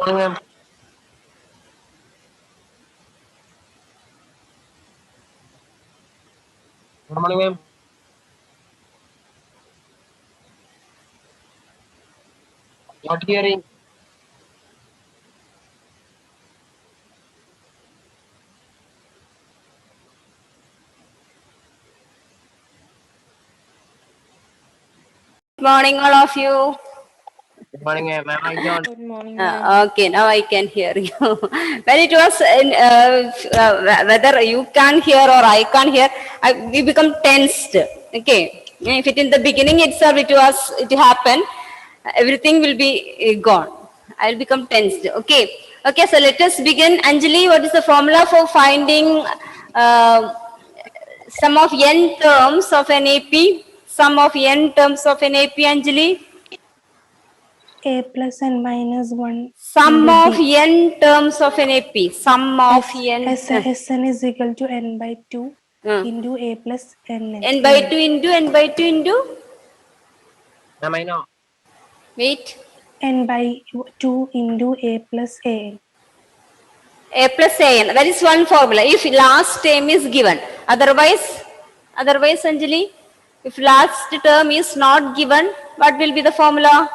morning, ma'am. Good morning, ma'am. Not hearing. Good morning, all of you. Good morning, ma'am. I don't. Good morning, ma'am. Okay, now I can hear you. When it was whether you can hear or I can hear, we become tensed. Okay, if it in the beginning itself it happened, everything will be gone. I'll become tensed. Okay, okay. So let us begin. Anjali, what is the formula for finding sum of n terms of an AP? Sum of n terms of an AP, Anjali. A plus and minus 1 Sum into of D. n terms of an AP. Sum of n. Sn is equal to n by 2 uh, into A plus nn. n by 2 into n by 2 into. Ma'am, I know. Wait. N by 2 into A plus an. A plus an. That is one formula. If last term is given. Otherwise, Anjali, if last term is not given, what will be the formula?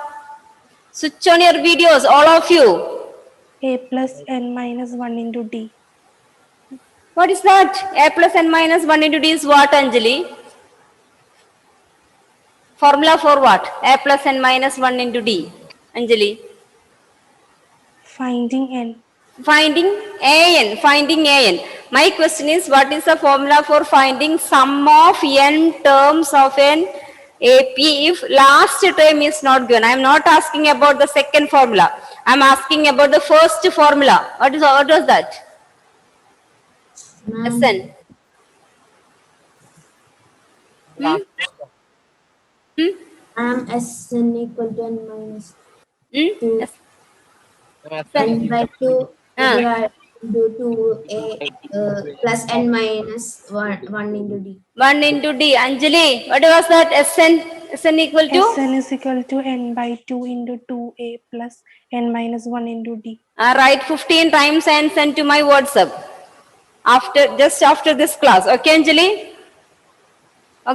Switch on your videos, all of you. A plus n minus 1 into D. What is that? A plus n minus 1 into D is what, Anjali? Formula for what? A plus n minus 1 into D. Anjali. Finding n. Finding an. My question is, what is the formula for finding sum of n terms of an AP if last term is not given? I am not asking about the second formula. I am asking about the first formula. What was that? Sn. Hmm? Hmm? Sn equal to n minus Hmm? 2 Yes. n by 2 Ah. divided into 2a plus n minus 1 into d. 1 into D. Anjali, what was that? Sn equal to? Sn is equal to n by 2 into 2A plus n minus 1 into D. Write 15 times and send to my WhatsApp. Just after this class. Okay, Anjali?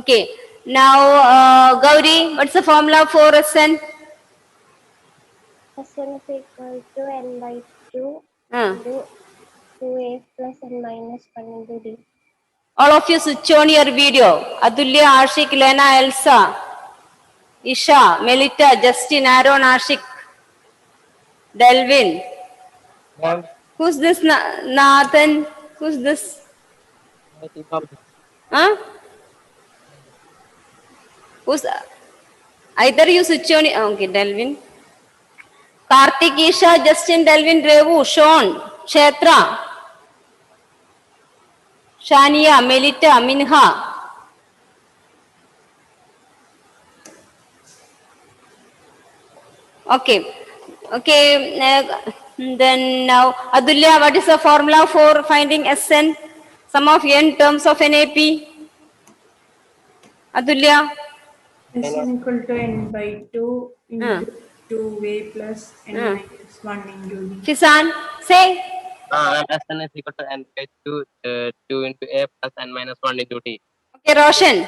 Okay. Now, Gauri, what's the formula for Sn? Sn is equal to n by 2 Uh, into 2a plus n minus 1 into d. all of you switch on your video. Adulya, Ashik, Lena, Elsa, Isha, Melita, Justin, Aaron, Ashik, Delvin. Ma'am, Who's this? Nathan? Who's this? I think of Huh? Who's either you switch on? Okay, Delvin. Karthik, Isha, Justin, Delvin, Revu, Sean, Kshetra, Shania, Melita, Minha. Okay. Okay. Then now, Adulya, what is the formula for finding Sn? Sum of n terms of an AP? Adulya? I know. Sn equal to n by 2 Uh, into 2a plus n uh. minus 1 into d. Fisan, say. Ma'am, Sn is equal to n by 2, 2 into a plus n minus 1 into d. Okay, Roshan.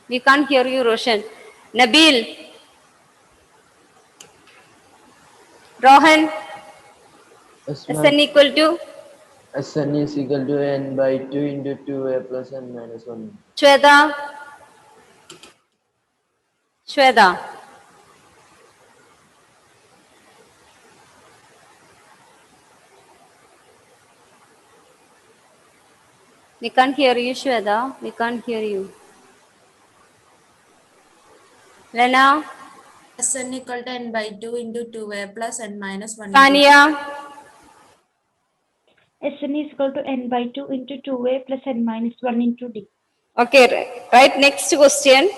We can't hear you, Roshan. Nabil. Rohan. Yes, Sn ma'am. equal to? Sn is equal to n by 2 into 2a plus n minus 1. Shweta. Shweta. We can't hear you, Shweta. We can't hear you. Lena. Sn equal to n by 2 into 2a plus n minus 1 into d. Sania. Sn is equal to n by 2 into 2a plus n minus 1 into d. Okay, right. Next question.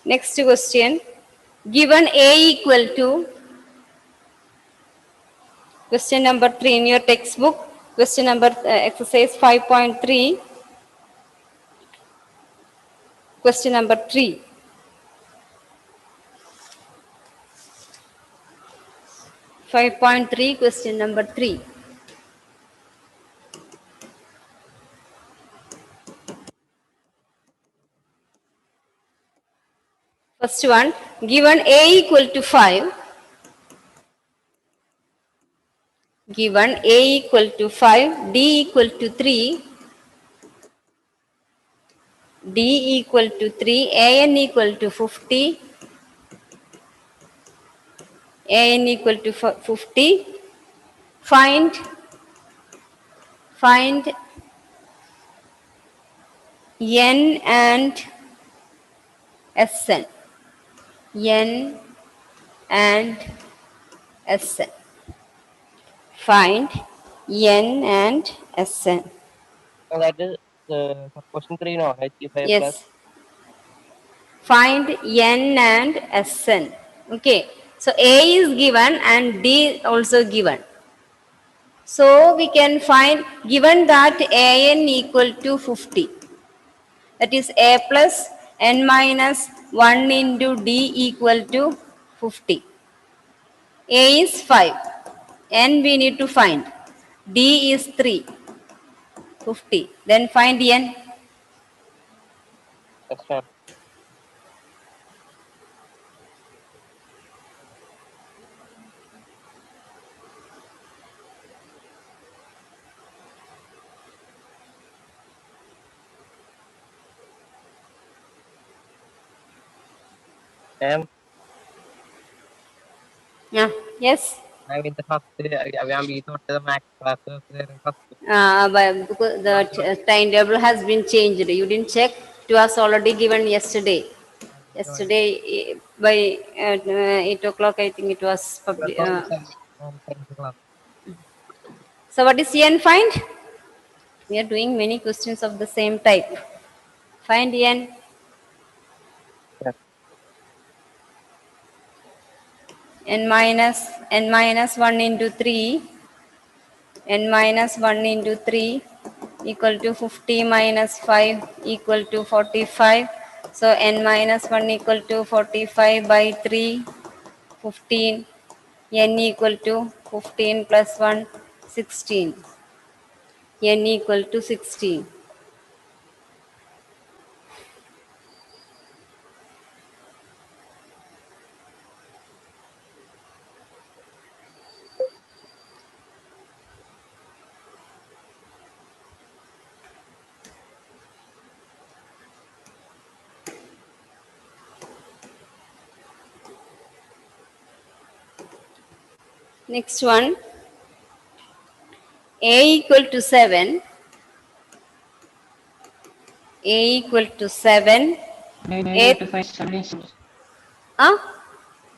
Next question. Given A equal to, question number 3 in your textbook, question number exercise 5.3. Question number 3. Five point three, question number 3. First one, given A equal to 5, given A equal to 5, D equal to 3, D equal to 3, AN equal to 50, AN equal to 50, find N and Sn. N and Sn. Find N and Sn. So that is question 3 now. H5 plus Yes. Find N and Sn. Okay. So A is given and D also given. So we can find, given that AN equal to 50. That is A plus N minus 1 into D equal to 50. A is 5. N we need to find. D is 3. 50. Then find N. extra. Yeah. Yes. I mean the first we thought the max class first. Because the timetable has been changed. You didn't check. It was already given yesterday. Yesterday by 8 o'clock, I think it was public. Class. So what is N find? We are doing many questions of the same type. Find N. Yes. N minus 1 into 3. N minus 1 into 3 equal to 50 minus 5 equal to 45. So N minus 1 equal to 45 by 3, 15. N equal to 15 plus 1, 16. N equal to 16. Next one, A equal to 7. A equal to 7. We A, need to find solutions.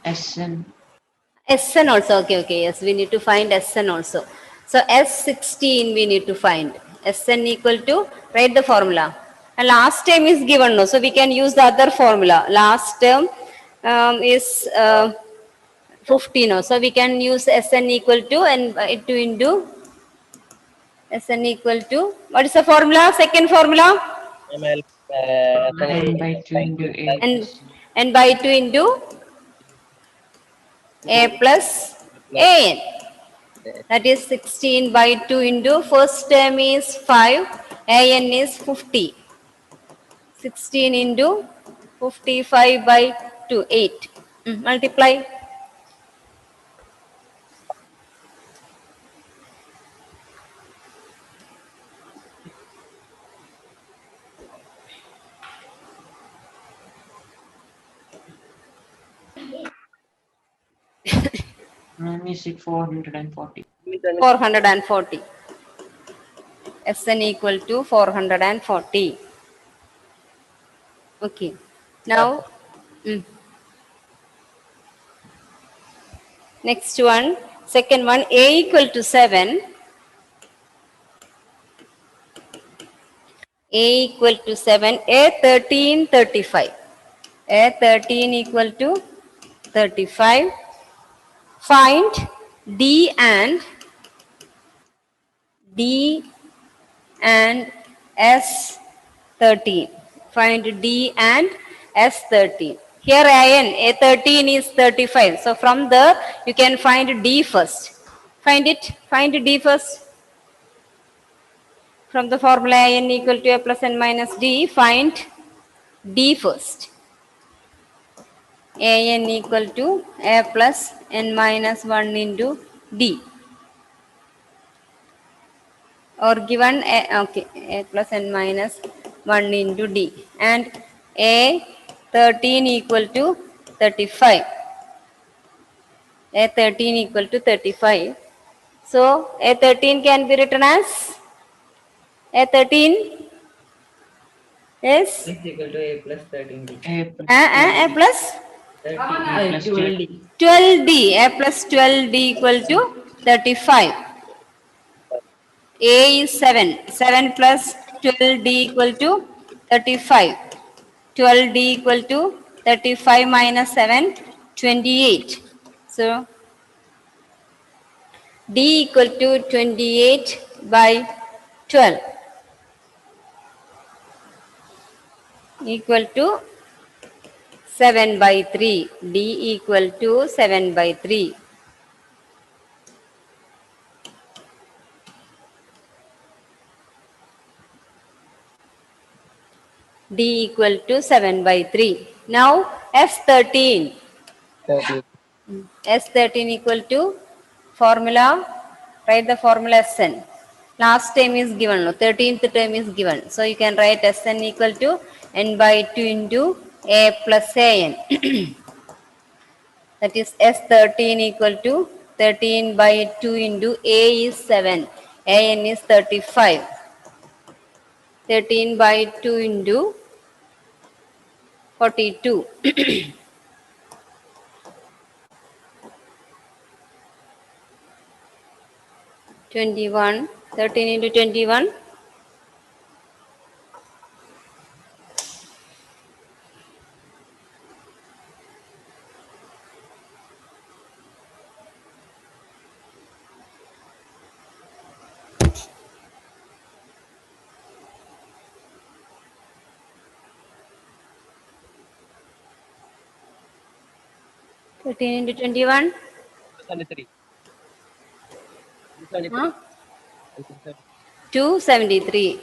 Sn. Sn also, okay, yes, we need to find Sn also. So S16 we need to find. Sn equal to, write the formula. And last term is given, no, so we can use the other formula. Last term is 50, no, so we can use Sn equal to and 2 into Sn equal to, what is the formula? Second formula? ML N by 2 into A And by 2 into A plus An. That is 16 by 2 into, first term is 5, An is 50. 16 into 55 by 2, 8. Multiply. Music 440. 440. Sn equal to 440. Okay. Now, next one, second one, A equal to 7. A equal to 7, A 13, 35. A 13 equal to 35. Find D and S 13. Find D and S13. Here A13 is 35. So from there you can find D first. Find it. Find D first. From the formula n equal to a plus n minus d, find d first. An equal to a plus n minus 1 into d. Or given a plus n minus 1 into d. And a13 equal to 35. A13 equal to 35. So a13 can be written as a13 is Is equal to a plus 13d. a plus 12d. 12d. A plus 12d equal to 35. A is 7. 7 plus 12d equal to 35. 12d equal to 35 minus 7, 28. So d equal to 28 by 12 equal to 7 by 3. D equal to 7 by 3. D equal to 7 by 3. Now S13. 13. S13 equal to formula, write the formula Sn. Last term is given, no, 13th term is given. So you can write Sn equal to n by 2 into a plus an. That is S13 equal to 13 by 2 into a is 7. An is 35. 13 by 2 into 42. 21. 13 into 21. 13 into 21. 273. Huh? 273.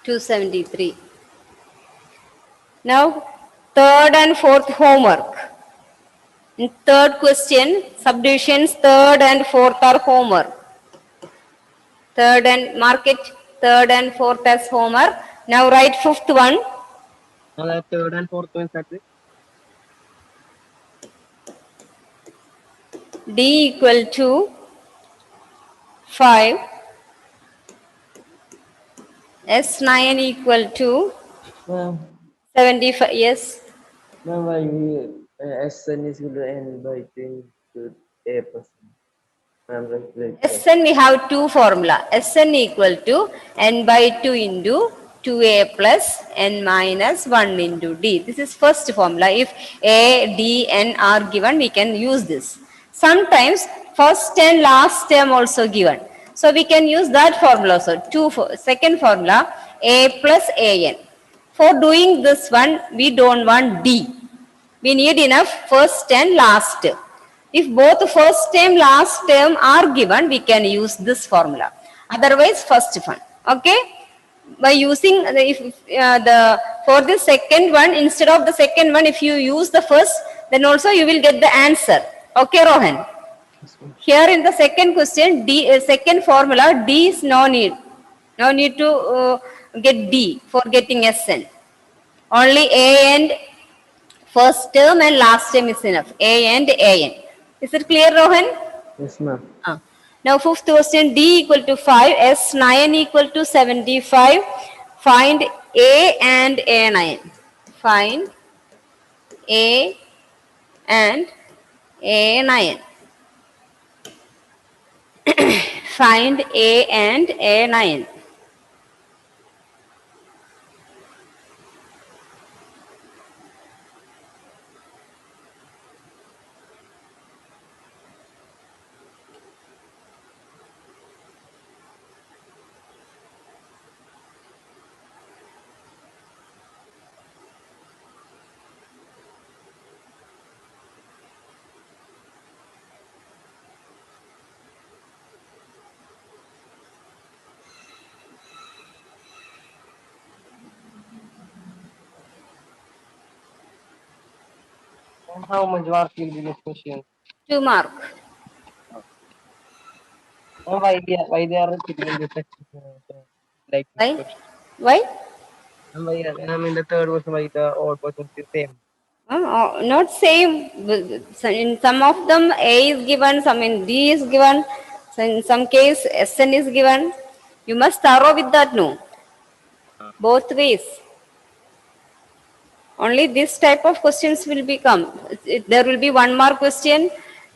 273. Now, third and fourth homework. In third question, subdivisions third and fourth are homework. Third and mark it, third and fourth as homework. Now write fifth one. Third and fourth one, sir. D equal to 5. S9 equal to Ma'am, 75. Yes. ma'am, why we Sn is equal to n by 2 into a plus n. Ma'am, like that. Sn we have two formula. Sn equal to n by 2 into 2a plus n minus 1 into d. This is first formula. If a, d, n are given, we can use this. Sometimes first and last term also given. So we can use that formula also. Second formula, a plus an. For doing this one, we don't want d. We need enough first and last term. If both first term, last term are given, we can use this formula. Otherwise, first one. Okay? By using for the second one, instead of the second one, if you use the first, then also you will get the answer. Okay, Rohan? Here in the second question, second formula, D is no need. No need to get D for getting Sn. Only A and first term and last term is enough. A and an. Is it clear, Rohan? Yes, ma'am. Now fifth question, D equal to 5, S9 equal to 75. Find A and A9. Find A and A9. Find A and A9. How much work will be this question? 2 mark. And why they are repeating the such like this Why? question? Why? And why in the third question why the odd question is same? Not same. In some of them, A is given, some in D is given, so in some case, SN is given. You must thorough with that, no? Both ways. Only this type of questions will become. There will be 1 mark question,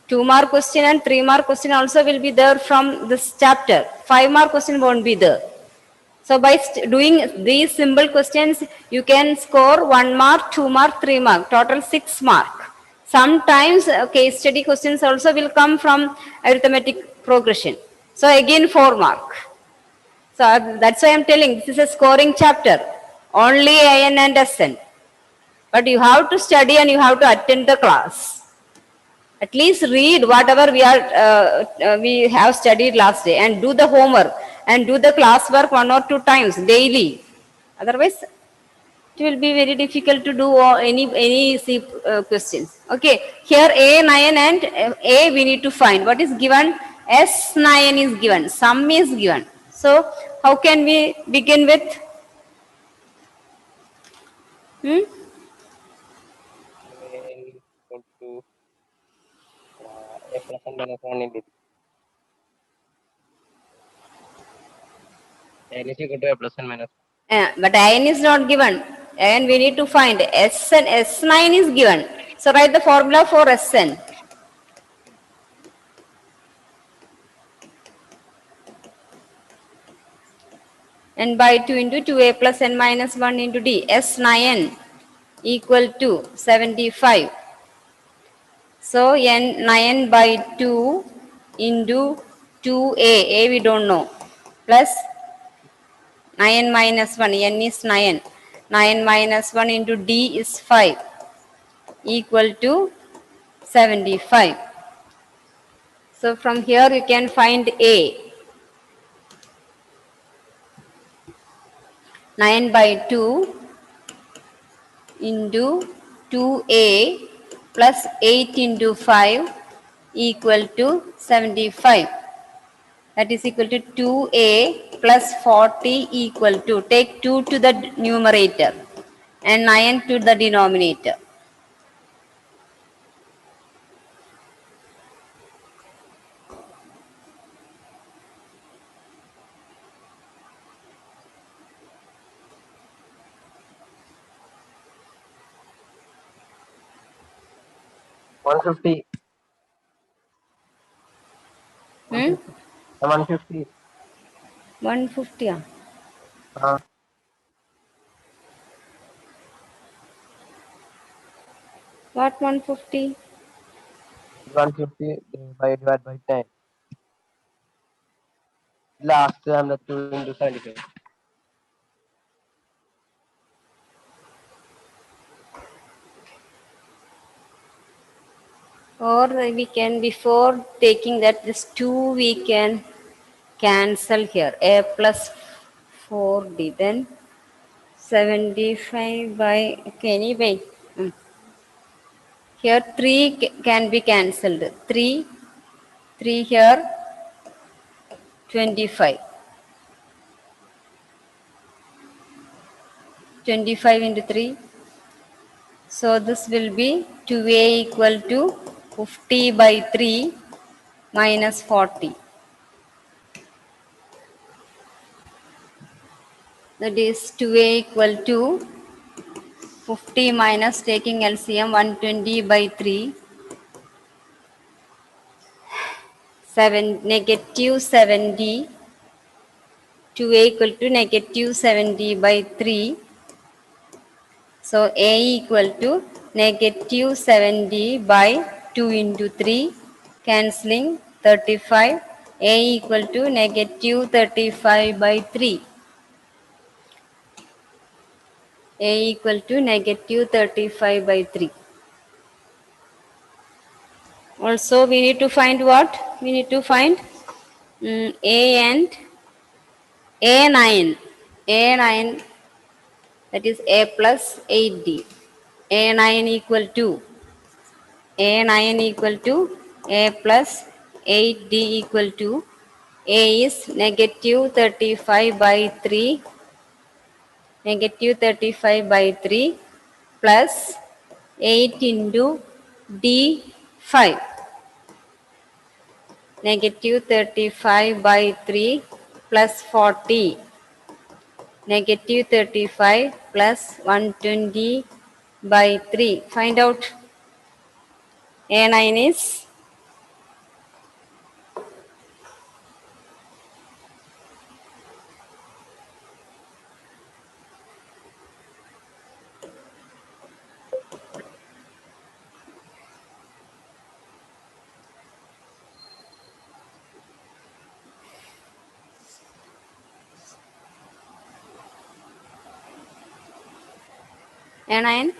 2 mark question, and 3 mark question also will be there from this chapter. 5 mark question won't be there. So by doing these simple questions, you can score 1 mark, 2 mark, 3 mark, total 6 mark. Sometimes case study questions also will come from arithmetic progression. So again 4 mark. So that's why I'm telling this is a scoring chapter. Only AN and SN. But you have to study and you have to attend the class. At least read whatever we have studied last day and do the homework and do the classwork 1 or 2 times daily. Otherwise, it will be very difficult to do any C questions. Okay, here A9 and A we need to find. What is given? S9 is given. Sum is given. So, how can we begin with? Hmm? Equal to a plus and minus 1 in D. N is equal to a plus and minus. But n is not given. And we need to find Sn. S9 is given. So write the formula for Sn. N by 2 into 2a plus n minus 1 into d. S9 equal to 75. So n9 by 2 into 2a. A we don't know. Plus 9 minus 1. N is 9. 9 minus 1 into d is 5. Equal to 75. So from here you can find A. 9 by 2 into 2A plus 8 into 5 equal to 75. That is equal to 2A plus 40 equal to, take 2 to the numerator and 9 to the denominator. One fifty. Hmm? 150. 150. What 150? 150 divided by 10. Last and the 2 into 75. Or we can, before taking that, this 2 we can cancel here. A plus 4d, then 75 by, okay, anyway. Here 3 can be cancelled. 3 here, 25. 25 into 3. So this will be 2a equal to 50 by 3 minus 40. That is 2a equal to 50 minus, taking LCM, 120 by 3. Negative 70. 2a equal to negative 70 by 3. So a equal to negative 70 by 2 into 3, cancelling 35. A equal to negative 35 by 3. A equal to negative 35 by 3. Also we need to find what? We need to find A and A9. A9, that is A plus 8D. A9 equal to A9 equal to A plus 8D equal to A is negative 35 by 3, negative 35 by 3 plus 8 into D 5, negative 35 by 3 plus 40, negative 35 plus 120 by 3. Find out. A9 is A9.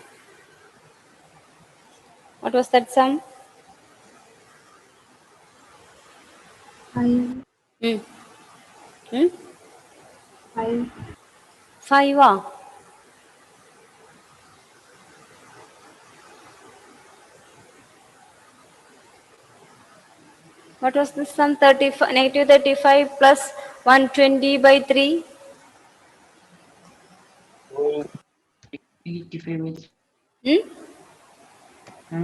What was that sum? 5. Hmm. Hmm? 5. 5. What was the sum? 35, negative 35 plus 120 by 3. 85 is, Hmm?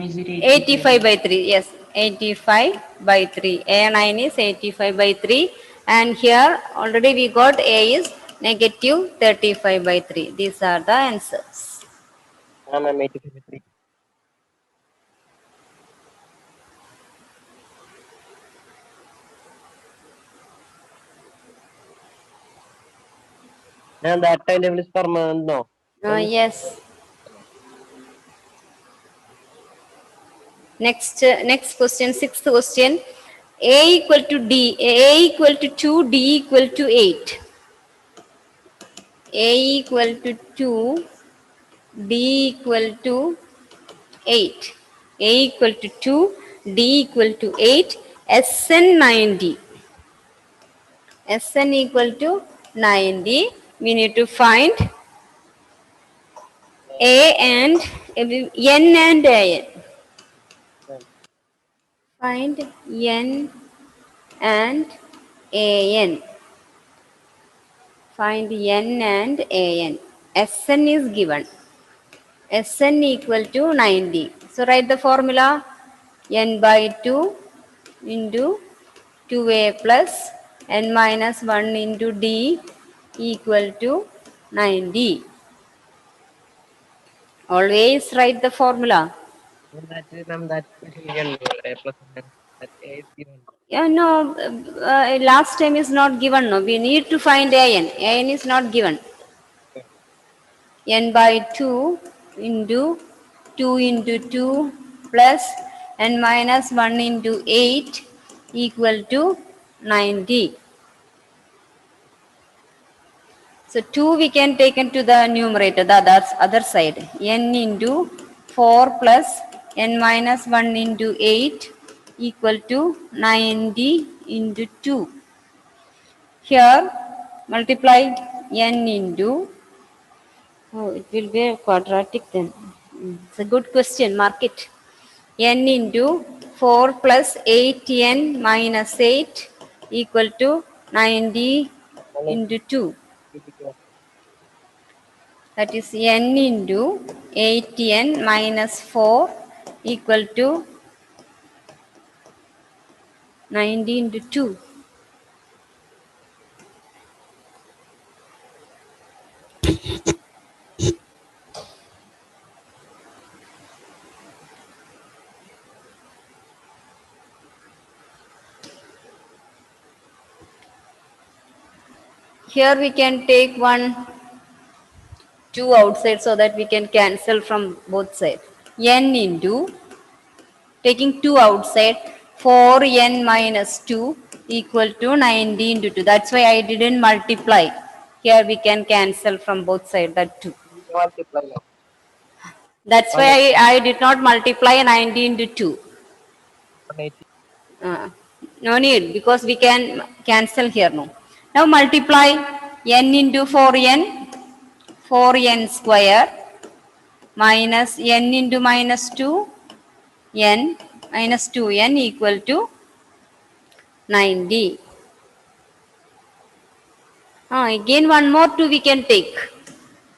is it 85 by 3. Yes, 85 by 3. A9 is 85 by 3. And here already we got A is negative 35 by 3. These are the answers. Ma'am, 83. Ma'am, that timetable is permanent, no? Yes. Next question, sixth question. A equal to D, A equal to 2, D equal to 8. A equal to 2, D equal to 8. A equal to 2, D equal to 8, Sn 90. Sn equal to 90. We need to find A and N and A. Find N and An. Find N and An. Sn is given. Sn equal to 90. So write the formula. N by 2 into 2a plus n minus 1 into d equal to 90. Always write the formula. That is, ma'am, that is given. A plus N. That A is given. Yeah, no, last time is not given. No, we need to find An. An is not given. N by 2 into 2 into 2 plus n minus 1 into 8 equal to 90. So 2 we can take into the numerator, the other side. N into 4 plus n minus 1 into 8 equal to 90 into 2. Here multiply n into, oh, it will be a quadratic then. It's a good question, mark it. N into 4 plus 8n minus 8 equal to 90 into 2. That is n into 8n minus 4 equal to 90 into 2. Here we can take 2 outside so that we can cancel from both sides. N into, taking 2 outside, 4n minus 2 equal to 90 into 2. That's why I didn't multiply. Here we can cancel from both sides, that 2. Multiply now. That's why I did not multiply 90 into 2. 180. No need, because we can cancel here now. Now multiply n into 4n, 4n square minus n into minus 2, n minus 2n equal to 90. Again one more 2 we can take.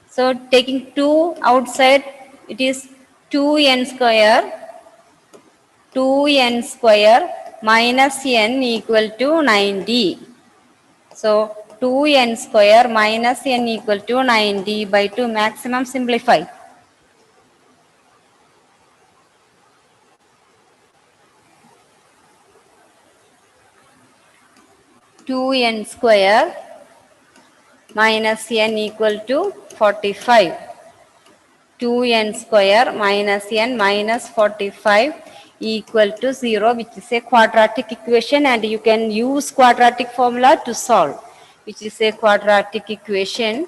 So taking 2 outside, it is 2n square minus n equal to 90. So 2n square minus n equal to 90 by 2, maximum simplify. Two n square minus n equal to 45. 2n square minus n minus 45 equal to 0, which is a quadratic equation, and you can use quadratic formula to solve, which is a quadratic equation.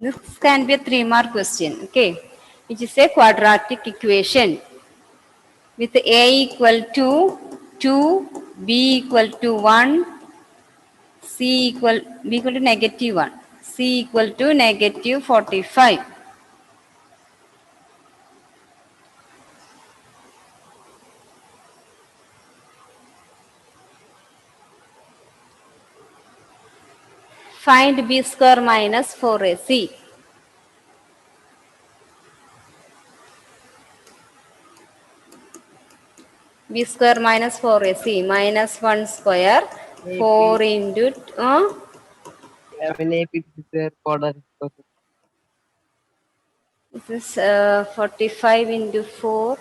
This can be a 3-mark question, okay, which is a quadratic equation with a equal to 2, b equal to 1, b equal to negative 1, c equal to negative 45. Find b square minus 4ac. B square minus 4ac minus 1 square 4 into this is 45 into 4,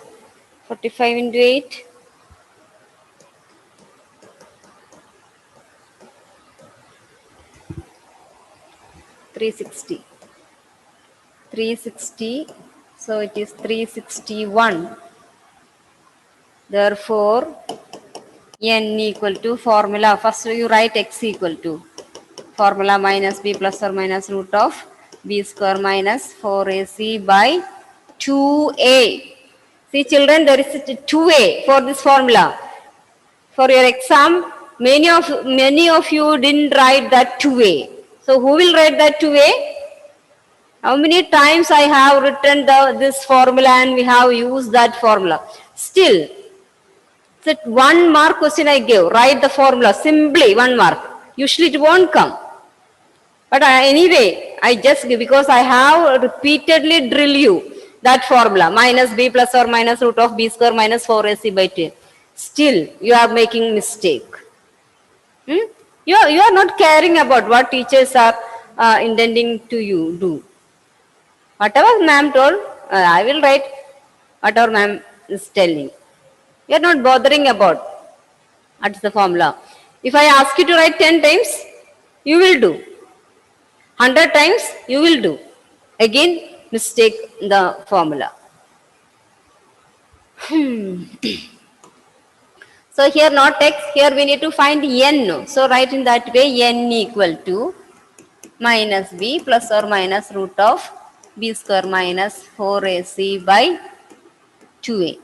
45 into 8, 360. 360, so it is 361. Therefore, n equal to formula. First you write x equal to formula minus b plus or minus root of b square minus 4ac by 2a. See children, there is a 2a for this formula. For your exam, many of you didn't write that 2a. So who will write that 2a? How many times I have written this formula and we have used that formula. Still, it's a 1 mark question I gave. Write the formula simply 1 mark. Usually it won't come. But anyway, I just give because I have repeatedly drill you that formula minus b plus or minus root of b square minus 4ac by 2. Still, you are making mistake. You are not caring about what teachers are intending to you do. Whatever ma'am told, I will write whatever ma'am is telling. You are not bothering about what's the formula. If I ask you to write 10 times, you will do. 100 times, you will do. Again, mistake the formula. So here not x, here we need to find n. So write in that way, n equal to minus b plus or minus root of b square minus 4ac by 2a.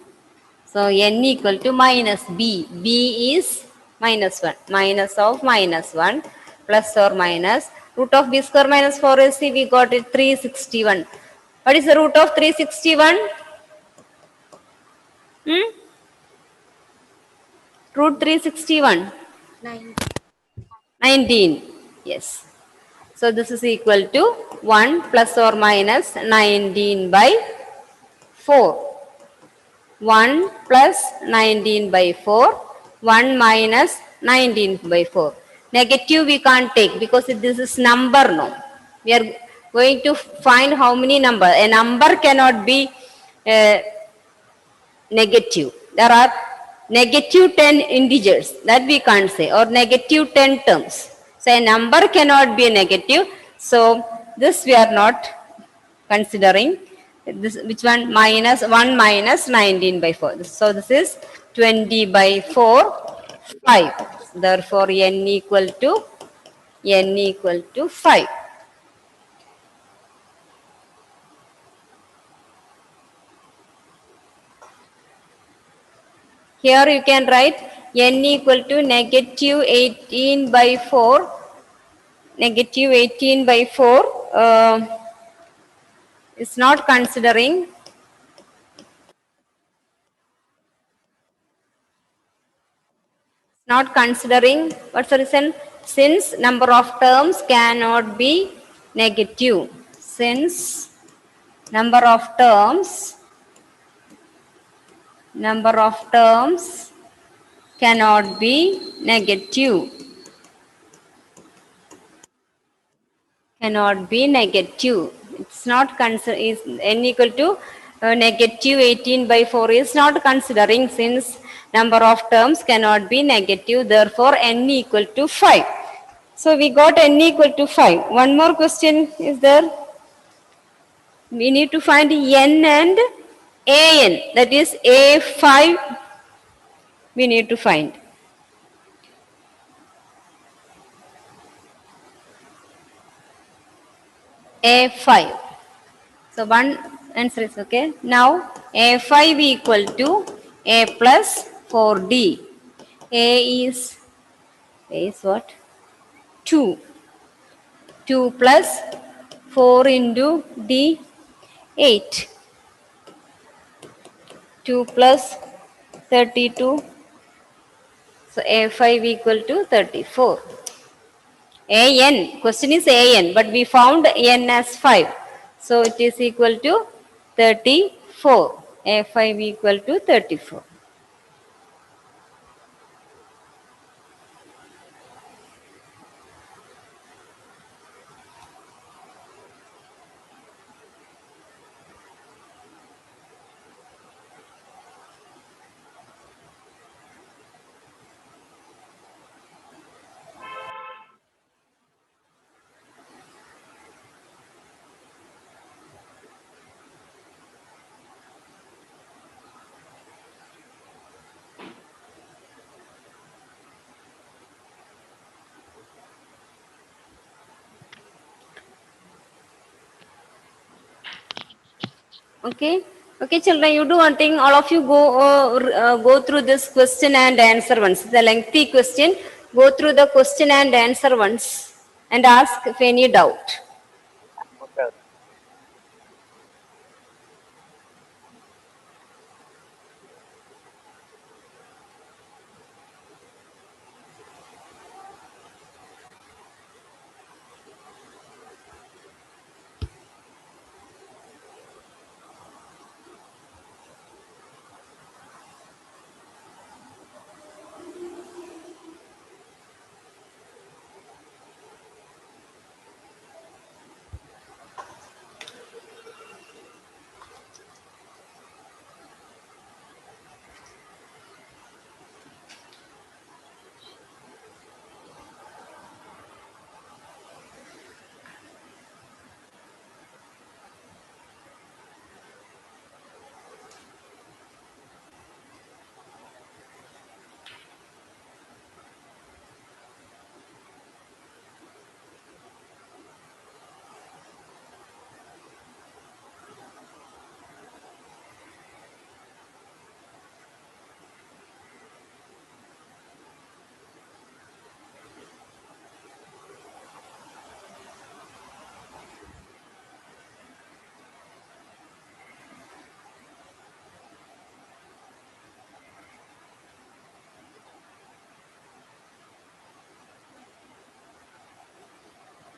So n equal to minus b. b is minus 1. Minus of minus 1 plus or minus root of b square minus 4ac, we got it 361. What is the root of 361? Root 361? 19. Yes. So this is equal to 1 plus or minus 19 by 4. 1 plus 19 by 4, 1 minus 19 by 4. Negative we can't take because this is number, no. We are going to find how many number. A number cannot be negative. There are negative 10 integers that we can't say, or negative 10 terms. So a number cannot be a negative. So this we are not considering. This which one? Minus 1 minus 19 by 4. So this is 20 by 4, 5. Therefore n equal to 5. Here you can write n equal to negative 18 by 4 negative 18 by 4 is not considering what's the reason? Since number of terms cannot be negative. Since number of terms cannot be negative. Cannot be negative. It's not consider is n equal to negative 18 by 4 is not considering since number of terms cannot be negative. Therefore, n equal to 5. So we got n equal to 5. One more question is there. We need to find n and an. That is a5. We need to find. A5. So one answer is okay. Now A5 equal to A plus 4D. A is what? 2. 2 plus 4 into D, 8. 2 plus 32. So A5 equal to 34. AN, question is AN, but we found N as 5. So it is equal to 34. A5 equal to 34. Okay. Okay, children, you do one thing. All of you go through this question and answer once. It's a lengthy question. Go through the question and answer once and ask if any doubt.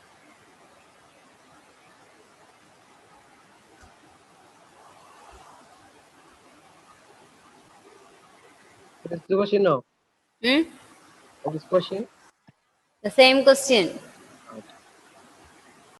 Okay. What is the question now? Hmm? What is question? The same question.